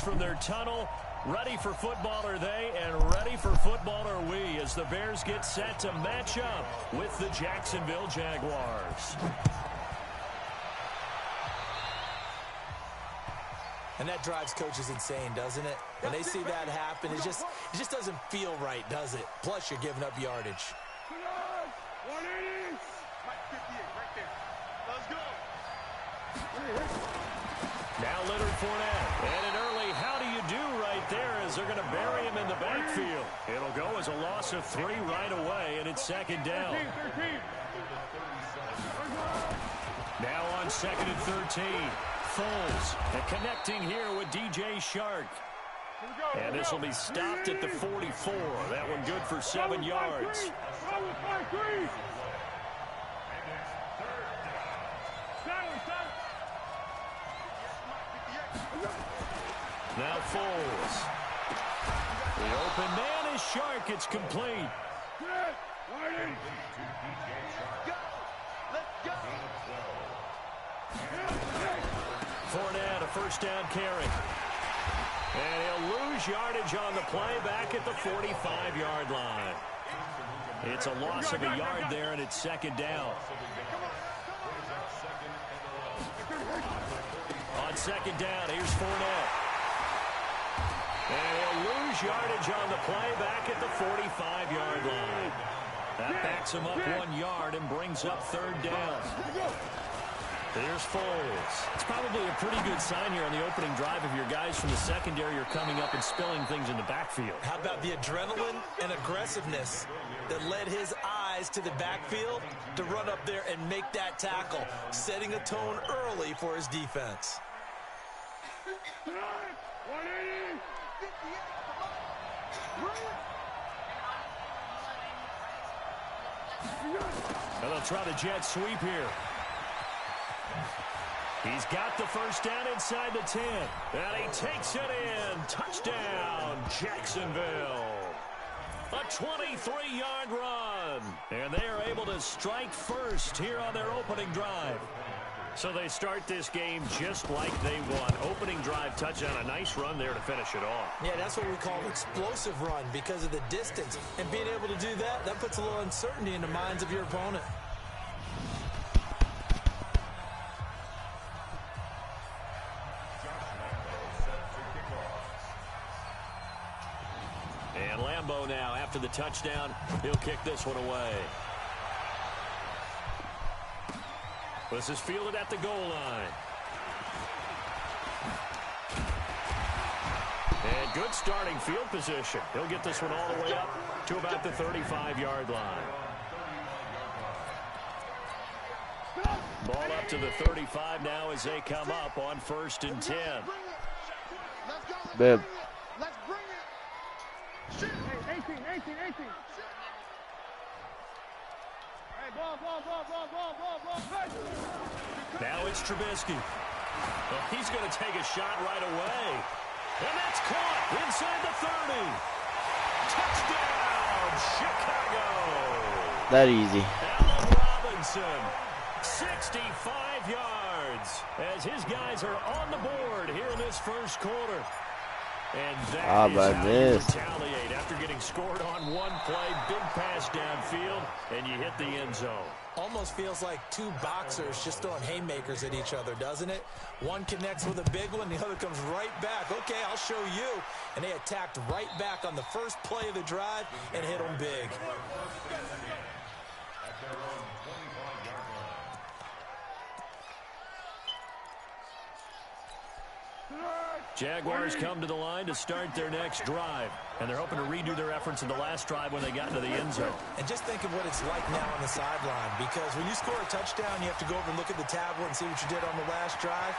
from their tunnel. Ready for football are they, and ready for football are we as the Bears get set to match up with the Jacksonville Jaguars. And that drives coaches insane, doesn't it? When they see that happen, it just doesn't feel right, does it? Plus, you're giving up yardage. 180. 58 right there. Let's go. Now Leonard Fournette. And an early how do you do right there as they're going to bury him in the backfield. It'll go as a loss of 3 right away, and it's second down. 13. Now on 2nd and 13. Foles and connecting here with DJ Shark. And this will be stopped at the 44. That one good for 7 yards. Now Foles. The open man is Shark. It's complete. Fournette, a first down carry. And he'll lose yardage on the play back at the 45-yard line. It's a loss of a yard there, and it's second down. On second down, here's Fournette. And he'll lose yardage on the play back at the 45-yard line. That backs him up 1 yard and brings up third down. There's Foles. It's probably a pretty good sign here on the opening drive if your guys from the secondary are coming up and spilling things in the backfield. How about the adrenaline and aggressiveness that led his eyes to the backfield to run up there and make that tackle, setting a tone early for his defense. 180. And they'll try the jet sweep here. He's got the first down inside the 10. And he takes it in. Touchdown, Jacksonville. A 23-yard run. And they are able to strike first here on their opening drive. So they start this game just like they won. Opening drive touchdown, a nice run there to finish it off. Yeah, that's what we call an explosive run because of the distance. And being able to do that, that puts a little uncertainty in the minds of your opponent. And Lambeau now, after the touchdown, he'll kick this one away. This is fielded at the goal line. And good starting field position. He'll get this one all the way up to about the 35-yard line. Ball up to the 35 now as they come up on 1st and 10. Babe. Let's bring it. Shit. Hey, 18. Now it's Trubisky. Well, he's going to take a shot right away. And that's caught inside the 30. Touchdown, Chicago. That easy. Allen Robinson, 65 yards as his guys are on the board here in this first quarter. And that is how you retaliate after getting scored on one play. Big pass downfield, and you hit the end zone. Almost feels like two boxers just throwing haymakers at each other, doesn't it? One connects with a big one, the other comes right back. Okay, I'll show you. And they attacked right back on the first play of the drive and hit them big. Jaguars come to the line to start their next drive. And they're hoping to redo their efforts in the last drive when they got into the end zone. And just think of what it's like now on the sideline. Because when you score a touchdown, you have to go over and look at the tablet and see what you did on the last drive.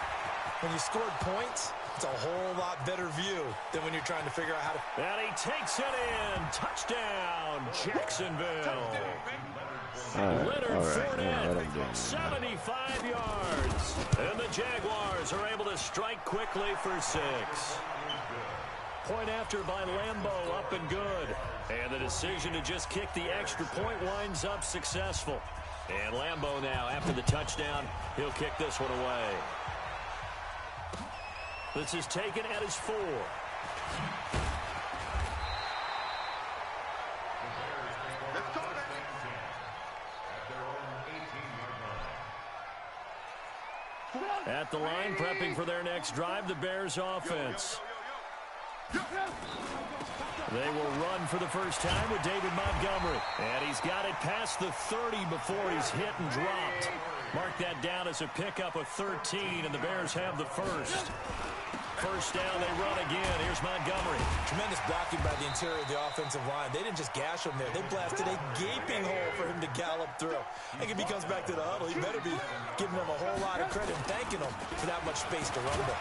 When you scored points, it's a whole lot better view than when you're trying to figure out how to... And he takes it in. Touchdown, Jacksonville. Leonard Fournette, 75 yards. And the Jaguars are able to strike quickly for 6. Point after by Lambeau, up and good. And the decision to just kick the extra point winds up successful. And Lambeau now, after the touchdown, he'll kick this one away. This is taken at his 4. At the line, prepping for their next drive, the Bears offense. They will run for the first time with David Montgomery. And he's got it past the 30 before he's hit and dropped. Mark that down as a pickup of 13, and the Bears have the first. First down, they run again. Here's Montgomery. Tremendous blocking by the interior of the offensive line. They didn't just gash him there. They blasted a gaping hole for him to gallop through. I think if he comes back to the huddle, he better be giving them a whole lot of credit and thanking them for that much space to run with.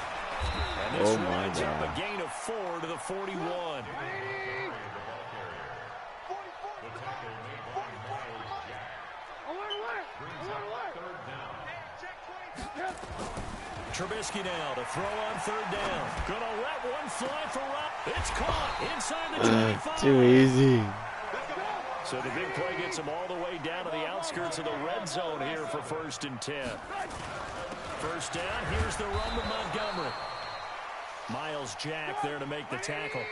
And this runs up a gain of 4 to the 41. Trubisky now to throw on third down. Gonna let one fly for Rob. It's caught inside the 25. Too easy. So the big play gets him all the way down to the outskirts of the red zone here for 1st and 10. First down, here's the run with Montgomery. Miles Jack there to make the tackle.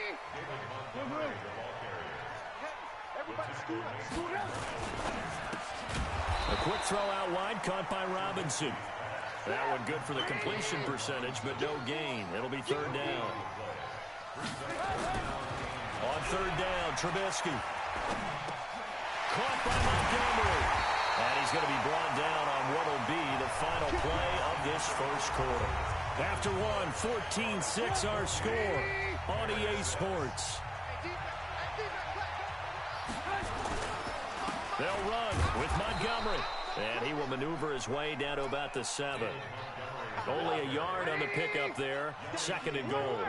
A quick throw out wide, caught by Robinson. That one good for the completion percentage, but no gain. It'll be third down. On third down, Trubisky. Caught by Montgomery. And he's going to be brought down on what will be the final play of this first quarter. After one, 14-6 our score on EA Sports. They'll run with Montgomery. And he will maneuver his way down to about the 7. Only a yard on the pickup there. 2nd and goal.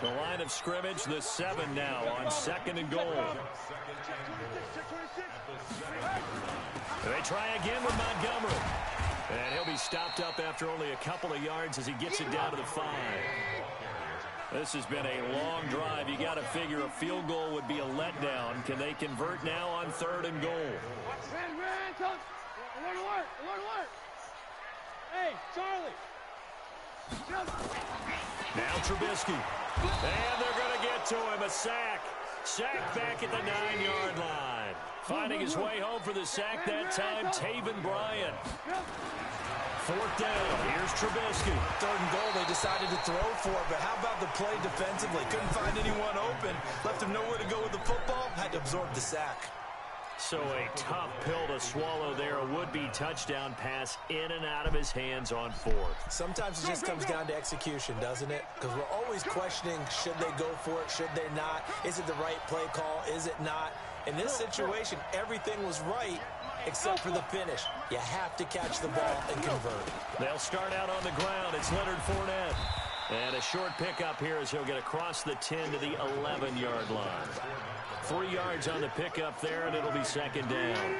The line of scrimmage, the 7 now on 2nd and goal. They try again with Montgomery. And he'll be stopped up after only a couple of yards as he gets it down to the 5. This has been a long drive. You got to figure a field goal would be a letdown. Can they convert now on 3rd and goal? Hey, Charlie. Now Trubisky. And they're going to get to him. A sack. Sack back at the 9-yard line. Finding his way home for the sack that time, Taven Bryan. 4th down. Here's Trubisky. 3rd and goal, they decided to throw for it, but how about the play defensively? Couldn't find anyone open. Left him nowhere to go with the football. Had to absorb the sack. So a tough pill to swallow there. A would-be touchdown pass in and out of his hands on 4th. Sometimes it just comes down to execution, doesn't it? Because we're always questioning, should they go for it, should they not? Is it the right play call, is it not? In this situation, everything was right except for the finish. You have to catch the ball and convert. They'll start out on the ground. It's Leonard Fournette. And a short pickup here as he'll get across the 10 to the 11-yard line. 3 yards on the pickup there, and it'll be 2nd down.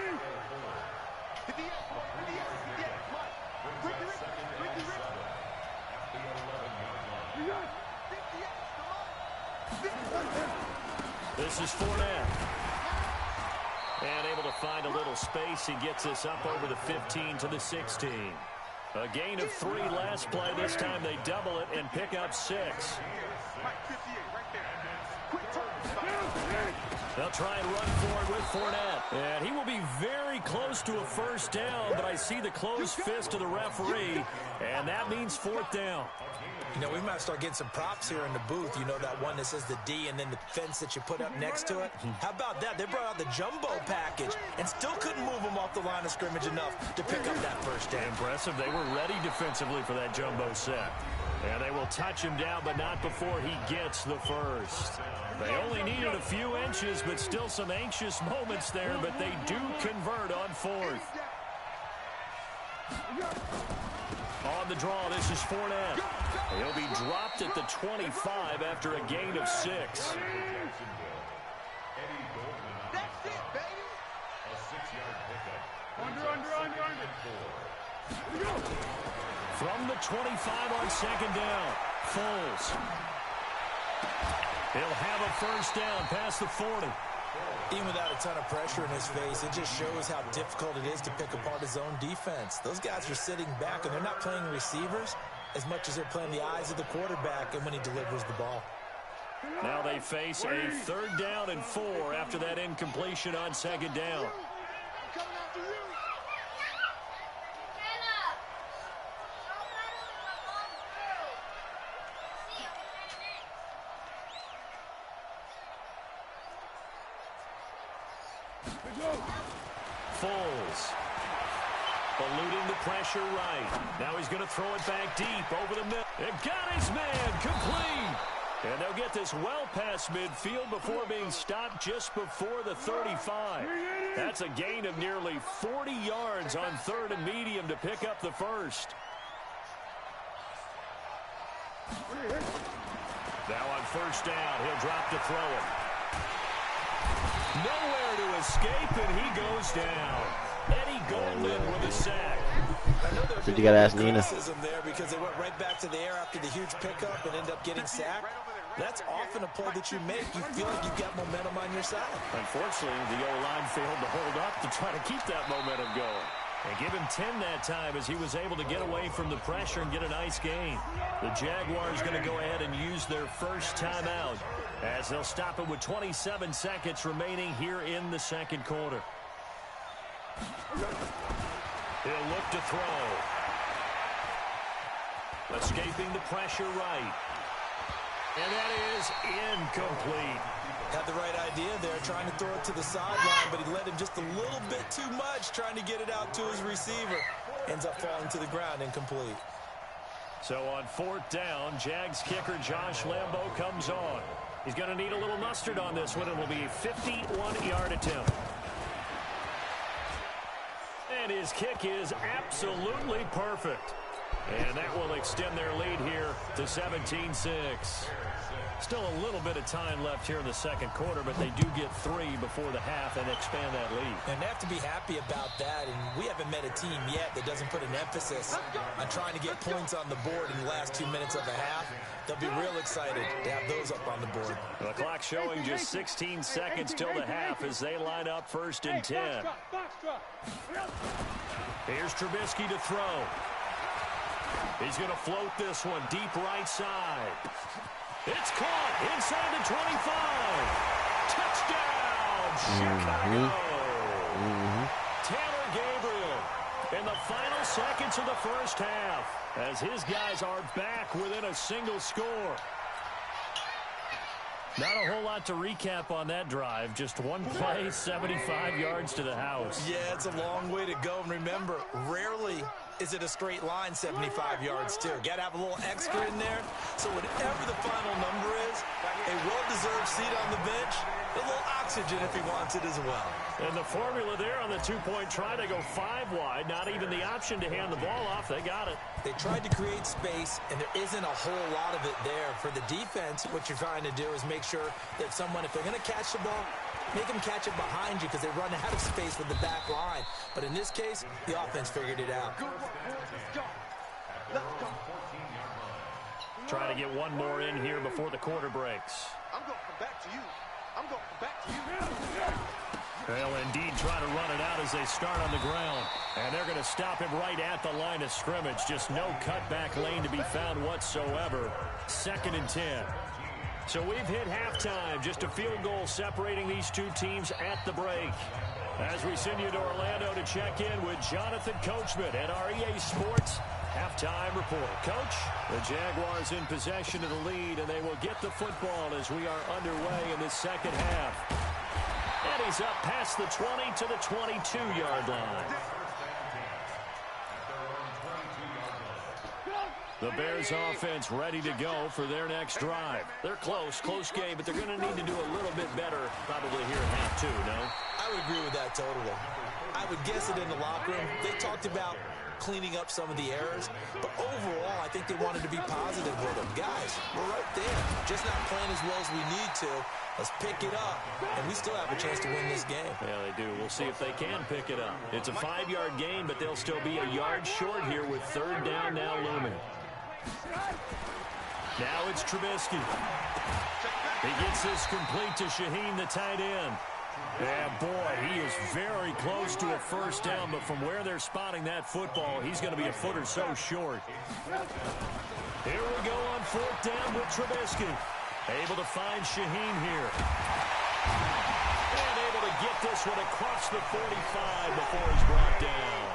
This is Fournette. And able to find a little space. He gets us up over the 15 to the 16. A gain of 3 last play. This time they double it and pick up 6. They'll try and run forward with Fournette. And he will be very close to a first down, but I see the closed fist of the referee, and that means 4th down. You know, we might start getting some props here in the booth. You know, that one that says the D and then the fence that you put up next to it? How about that? They brought out the jumbo package and still couldn't move him off the line of scrimmage enough to pick up that first down. Impressive. They were ready defensively for that jumbo set. And they will touch him down, but not before he gets the first. They only needed a few inches, but still some anxious moments there, but they do convert on 4th. On the draw, this is Fournette. He'll be dropped at the 25 after a gain of 6. That's it, baby. A 6-yard pickup. Under. From the 25 on 2nd down, Foles. He'll have a first down past the 40. Even without a ton of pressure in his face, it just shows how difficult it is to pick apart his own defense. Those guys are sitting back, and they're not playing receivers. as much as they're playing the eyes of the quarterback and when he delivers the ball. Now they face a 3rd down and 4 after that incompletion on 2nd down. Foles. Eluding the pressure right. Now he's going to throw it back deep over the middle. It got his man complete. And they'll get this well past midfield before being stopped just before the 35. That's a gain of nearly 40 yards on 3rd and medium to pick up the first. Now on 1st down, he'll drop to throw it. Nowhere to escape, and he goes down. Eddie Goldman with a sack. I know there's You gotta ask Nina. criticism there because they went right back to the air after the huge pickup and ended up getting sacked. That's often a play that you make. You feel like you've got momentum on your side. Unfortunately, the O-line failed to hold up to try to keep that momentum going. And give him 10 that time as he was able to get away from the pressure and get a nice gain. The Jaguars going to go ahead and use their first timeout as they'll stop it with 27 seconds remaining here in the 2nd quarter. He'll look to throw. Escaping the pressure right. And that is incomplete. Had the right idea there, trying to throw it to the sideline, but he led him just a little bit too much, trying to get it out to his receiver. Ends up falling to the ground, incomplete. So on 4th down, Jags kicker Josh Lambo comes on. He's going to need a little mustard on this one. It will be a 51-yard attempt. And his kick is absolutely perfect. And that will extend their lead here to 17-6. Still a little bit of time left here in the 2nd quarter, but they do get 3 before the half and expand that lead. And they have to be happy about that, and we haven't met a team yet that doesn't put an emphasis on trying to get points on the board in the last 2 minutes of a half. They'll be real excited to have those up on the board. The clock showing just 16 seconds till the half as they line up 1st and 10. Here's Trubisky to throw. He's going to float this one deep right side. It's caught inside the 25. Touchdown, Chicago. Taylor Gabriel in the final seconds of the 1st half as his guys are back within a single score. Not a whole lot to recap on that drive. Just one play, 75 yards to the house. Yeah, it's a long way to go. And remember, rarely is it a straight line 75 yards, too. Got to have a little extra in there. So whatever the final number is, a well-deserved seat on the bench, a little oxygen if he wants it as well. And the formula there on the 2-point try, they go 5 wide. Not even the option to hand the ball off. They got it. They tried to create space, and there isn't a whole lot of it there. For the defense, what you're trying to do is make sure that if they're going to catch the ball, make them catch it behind you because they run out of space with the back line. But in this case, the offense figured it out. Trying to get one more in here before the quarter breaks. I'm going to come back to you. I'm going to come back to you. They'll indeed try to run it out as they start on the ground. And they're going to stop him right at the line of scrimmage. Just no cutback lane to be found whatsoever. 2nd and 10. So we've hit halftime. Just a field goal separating these two teams at the break. As we send you to Orlando to check in with Jonathan Coachman at our EA Sports Halftime Report. Coach, the Jaguars in possession of the lead, and they will get the football as we are underway in this 2nd half. And he's up past the 20 to the 22-yard line. The Bears offense ready to go for their next drive. They're close game, but they're going to need to do a little bit better probably here in half 2, no? I would agree with that totally. I would guess it in the locker room. They talked about cleaning up some of the errors, but overall, I think they wanted to be positive with them. Guys, we're right there. Just not playing as well as we need to. Let's pick it up, and we still have a chance to win this game. Yeah, they do. We'll see if they can pick it up. It's a 5-yard gain, but they'll still be a yard short here with 3rd down now looming. Now it's Trubisky. He gets this complete to Shaheen, the tight end. Yeah, boy, he is very close to a first down, but from where they're spotting that football, he's going to be a foot or so short. Here we go on fourth down with Trubisky. Able to find Shaheen here. And able to get this one across the 45 before he's brought down.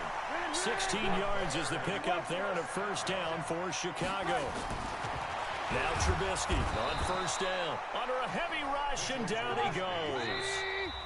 16 yards is the pickup there and a first down for Chicago. Now Trubisky on first down. Under a heavy rush, and down he goes.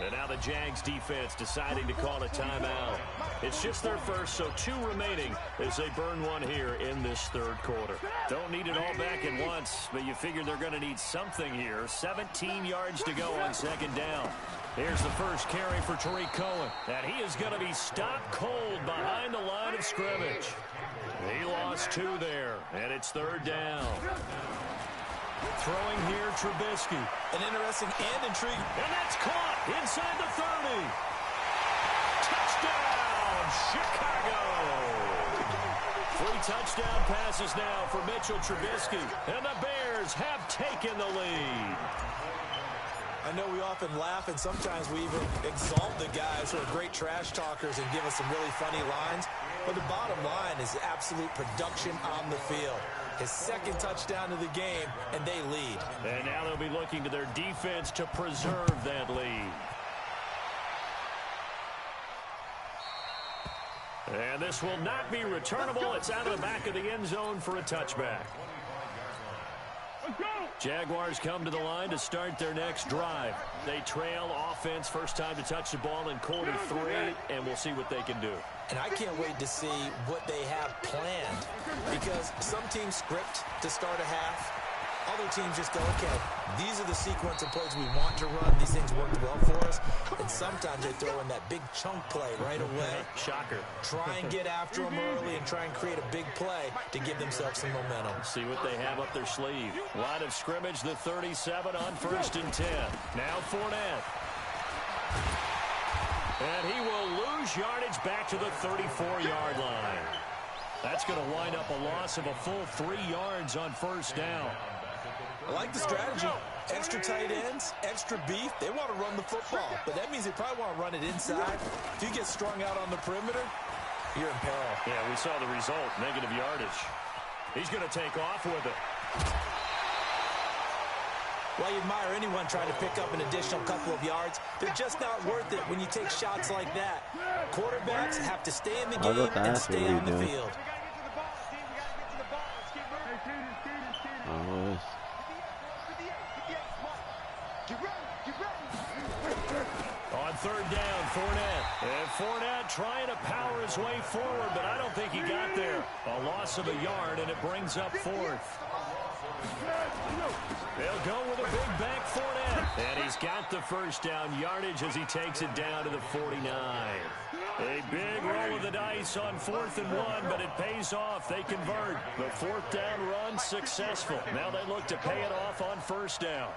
And now the Jags defense deciding to call a timeout. It's just their first, so 2 remaining as they burn one here in this third quarter. Don't need it all back at once, but you figure they're going to need something here. 17 yards to go on second down. Here's the first carry for Tariq Cohen. And he is going to be stopped cold behind the line of scrimmage. He lost 2 there, and it's third down. Throwing here, Trubisky. An interesting and intriguing. And that's caught inside the 30. Touchdown, Chicago. 3 touchdown passes now for Mitchell Trubisky. And the Bears have taken the lead. I know we often laugh, and sometimes we even exalt the guys who are great trash talkers and give us some really funny lines. But the bottom line is absolute production on the field. His second touchdown of the game, and they lead. And now they'll be looking to their defense to preserve that lead. And this will not be returnable. It's out of the back of the end zone for a touchback. Jaguars come to the line to start their next drive. They trail offense, first time to touch the ball in quarter 3, and we'll see what they can do. And I can't wait to see what they have planned, because some teams script to start a half. Other teams just go, okay, these are the sequence of plays we want to run. These things worked well for us. And sometimes they throw in that big chunk play right away. Shocker. Try and get after them early and try and create a big play to give themselves some momentum. See what they have up their sleeve. Line of scrimmage, the 37 on 1st and 10. Now Fournette. And he will lose yardage back to the 34-yard line. That's going to wind up a loss of a full 3 yards on first down. I like the strategy. Extra tight ends, extra beef. They want to run the football, but that means they probably want to run it inside. If you get strung out on the perimeter, you're in peril. Yeah, we saw the result, negative yardage. He's going to take off with it. Well, you admire anyone trying to pick up an additional couple of yards. They're just not worth it when you take shots like that. Quarterbacks have to stay in the game and stay on the field. On third down, Fournette. And Fournette trying to power his way forward, but I don't think he got there. A loss of a yard, and it brings up 4th. They'll go with a big back Fournette. And he's got the first down yardage as he takes it down to the 49. A big roll of the dice on 4th and 1, but it pays off. They convert. The 4th down run successful. Now they look to pay it off on first down.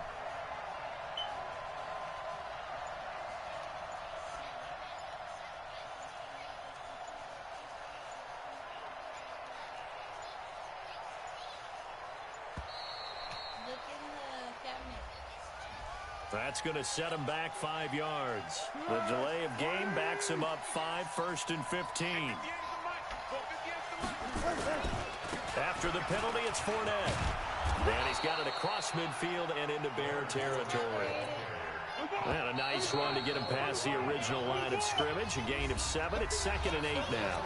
That's going to set him back 5 yards. The delay of game backs him up 5, 1st and 15. After the penalty, it's Fournette. And he's got it across midfield and into Bear territory. And a nice run to get him past the original line of scrimmage. A gain of 7. It's 2nd and 8 now.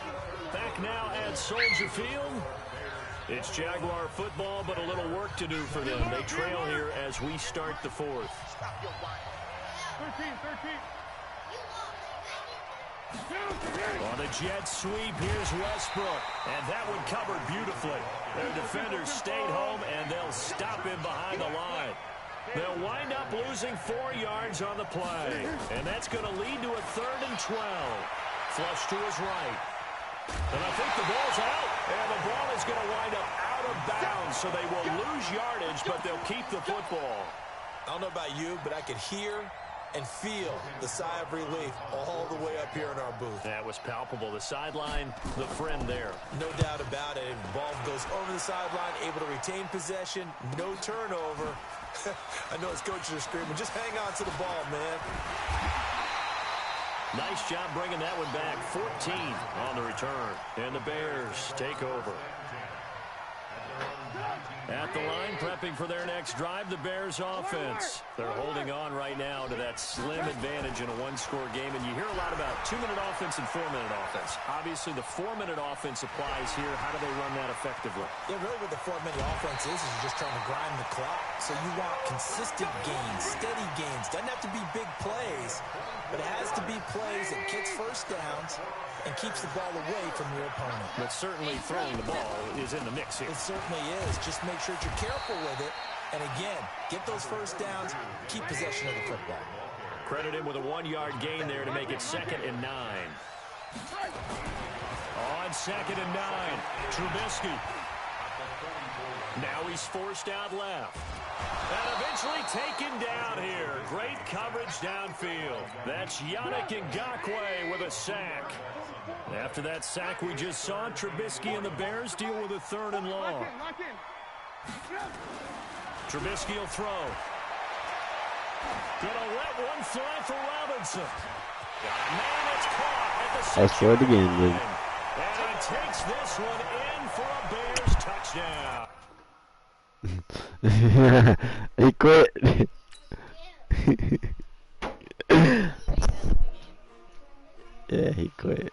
Back now at Soldier Field. It's Jaguar football, but a little work to do for them. They trail here as we start the 4th. 13. On the jet sweep, here's Westbrook. And that one covered beautifully. Their defenders stayed home, and they'll stop him behind the line. They'll wind up losing 4 yards on the play. And that's going to lead to a 3rd and 12. Flush to his right. And I think the ball's out. And the ball is going to wind up out of bounds, so they will lose yardage, but they'll keep the football. I don't know about you, but I could hear and feel the sigh of relief all the way up here in our booth. That was palpable. The sideline, the friend there. No doubt about it. The ball goes over the sideline, able to retain possession, no turnover. I know his coaches are screaming, just hang on to the ball, man. Nice job bringing that one back. 14 on the return. And the Bears take over. At the line, prepping for their next drive, the Bears offense. They're holding on right now to that slim advantage in a one-score game. And you hear a lot about 2-minute offense and 4-minute offense. Obviously, the 4-minute offense applies here. How do they run that effectively? Yeah, really what the 4-minute offense is you're just trying to grind the clock. So you want consistent gains, steady gains. Doesn't have to be big plays, but it has to be plays that gets first downs and keeps the ball away from your opponent. But certainly throwing the ball is in the mix here. It certainly is. Just make sure that you're careful with it. And again, get those first downs, keep possession of the football. Credit him with a 1-yard gain there to make it 2nd and 9. On 2nd and 9, Trubisky. Now he's forced out left. And eventually taken down here. Great coverage downfield. That's Yannick Ngakoue with a sack. After that sack we just saw, Trubisky and the Bears deal with a 3rd and long. Trubisky will throw. Gonna let one fly for Robinson. Man, it's caught at the 6-yard Let's throw it again, line. dude. And he takes this one in for a Bears touchdown. He quit. Yeah, he quit.